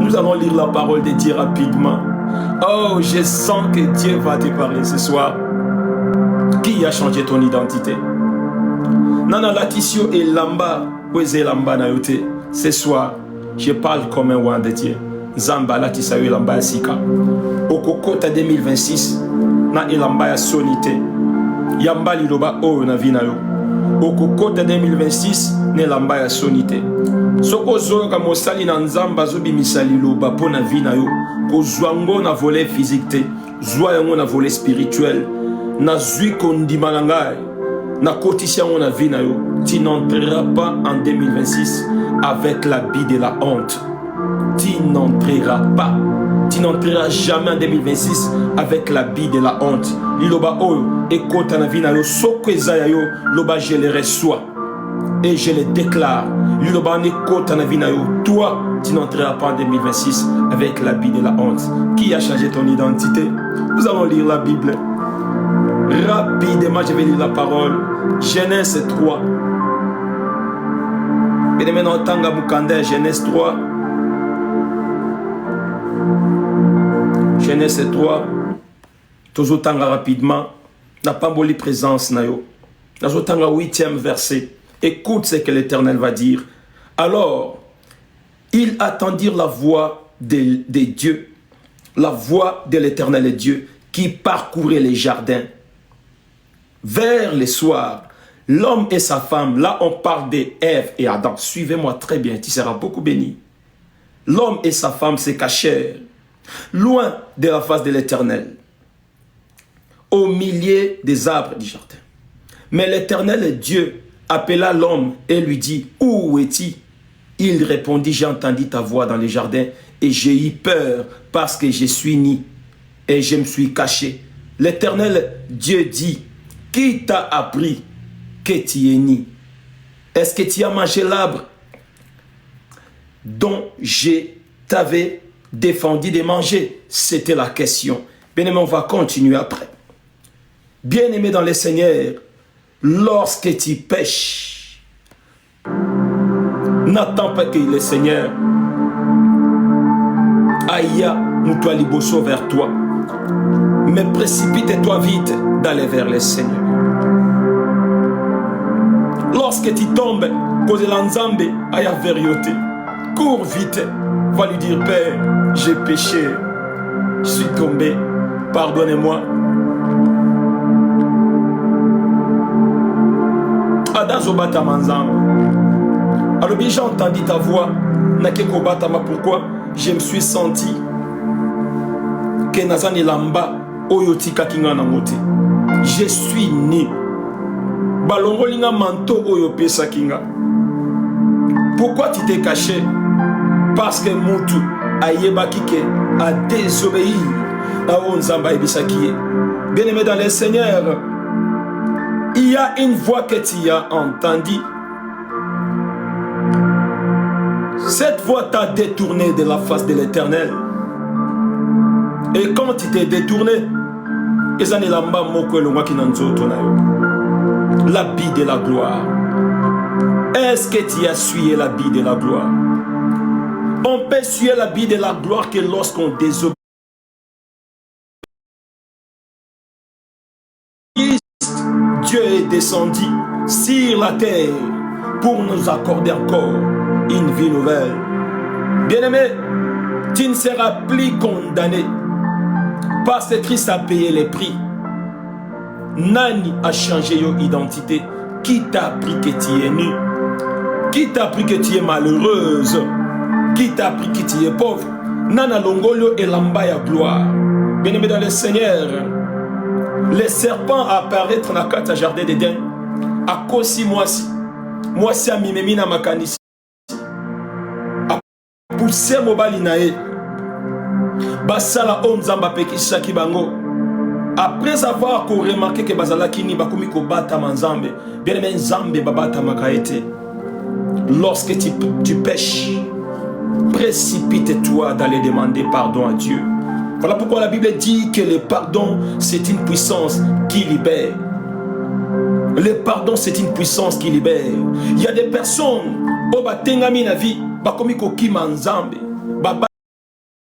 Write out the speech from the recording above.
Nous allons lire la parole de Dieu rapidement. Oh, je sens que Dieu va te parler ce soir. Qui a changé ton identité? Nana Latisio et Lamba, Lamba Nayote. Ce soir, je parle comme un roi de Dieu. Zamba Latisayo Lamba Sika. Au Kokota 2026, na Elamba Sonité. Yamba Liloba O Navinayo. Au Kokota 2026, ne Lamba Sonité. Soko Zoga Mosali Nanzamba Zobi Misali Loba Pona Vinayo. Ko Zwango na volet physique te. Zwango na volet spirituel. Na Zui Kondimalangai. Na Kotisha na Vinayo. Tu n'entreras pas en 2026 avec l'habit de la honte. Tu n'entreras pas. Tu n'entreras jamais en 2026 avec l'habit de la honte. Liloba Oyo, écoute na Vinayo, Soko Ezayayo, Loba je le reçois. Et je le déclare. Liloba écoute na Vinayo, toi, tu n'entreras pas en 2026 avec l'habit de la honte. Qui a changé ton identité? Nous allons lire la Bible. Rapidement, je vais lire la parole. Genèse 3. Et maintenant, Tanga Mukande, Genèse 3. Genèse 3. Tozo Tanga rapidement. N'a pas boli présence, Nayo. Nazo Tanga 8e verset. Écoute ce que l'Éternel va dire. Alors, ils attendirent la voix de Dieu, la voix de l'Éternel Dieu qui parcourait les jardins. Vers le soir, l'homme et sa femme, là on parle d'Ève et Adam, suivez-moi très bien, tu seras beaucoup béni. L'homme et sa femme se cachèrent, loin de la face de l'Éternel, au milieu des arbres du jardin. Mais l'Éternel Dieu appela l'homme et lui dit, où es-tu? Il répondit, j'ai entendu ta voix dans le jardin et j'ai eu peur parce que je suis nu et je me suis caché. L'Éternel Dieu dit, qui t'a appris que tu es nu? Est-ce que tu as mangé l'arbre dont je t'avais défendu de manger? C'était la question. Bien-aimé, on va continuer après. Bien-aimé dans le Seigneur, lorsque tu pêches, n'attends pas que le Seigneur aille Moutoua Liboso vers toi, mais précipite-toi vite d'aller vers le Seigneur. Lorsque tu tombes, cause l'anzambe aya vérité, cours vite, va lui dire, Père, j'ai péché, je suis tombé, pardonnez-moi. Adazobata manzambe. Alors bien j'ai entendu ta voix, nakekobatama, pourquoi? Je me suis senti que nazani lamba oyotika kinga na mote. Je suis né. Balongolinga manto oyo pesa kinga. Pourquoi tu t'es caché? Parce que Moutou ayeba kike a désobéi à Onzamba Ebisakie. Bien-aimé dans le Seigneur, il y a une voix que tu as entendue. Cette voix t'a détourné de la face de l'Éternel. Et quand tu t'es détourné, l'habit de la gloire. Est-ce que tu as suivi l'habit de la gloire? On peut suivre l'habit de la gloire que lorsqu'on désobéit. Dieu est descendu sur la terre pour nous accorder encore une vie nouvelle. Bien-aimé, tu ne seras plus condamné parce que Christ a payé les prix. Nani a changé your identité? Qui t'a appris que tu es nu? Qui t'a appris que tu es malheureuse? Qui t'a appris que tu es pauvre? Nana Longolo et Lambaya gloire. Bien-aimé dans le Seigneur, les serpents apparaître dans le jardin d'Éden. À cause moi si amimemi na makanisi. A pousser mobali nae. Basala onzamba pekisha kibango. Après avoir remarqué que bazala kini bakomi ko bata manzambe, bien aimé nzambe babata makaete. Lorsque tu pêches, précipite-toi d'aller demander pardon à Dieu. Voilà pourquoi la Bible dit que le pardon, c'est une puissance qui libère. Le pardon, c'est une puissance qui libère. Il y a des personnes, au batengami na vie, bakomi ko kimanzambe, baba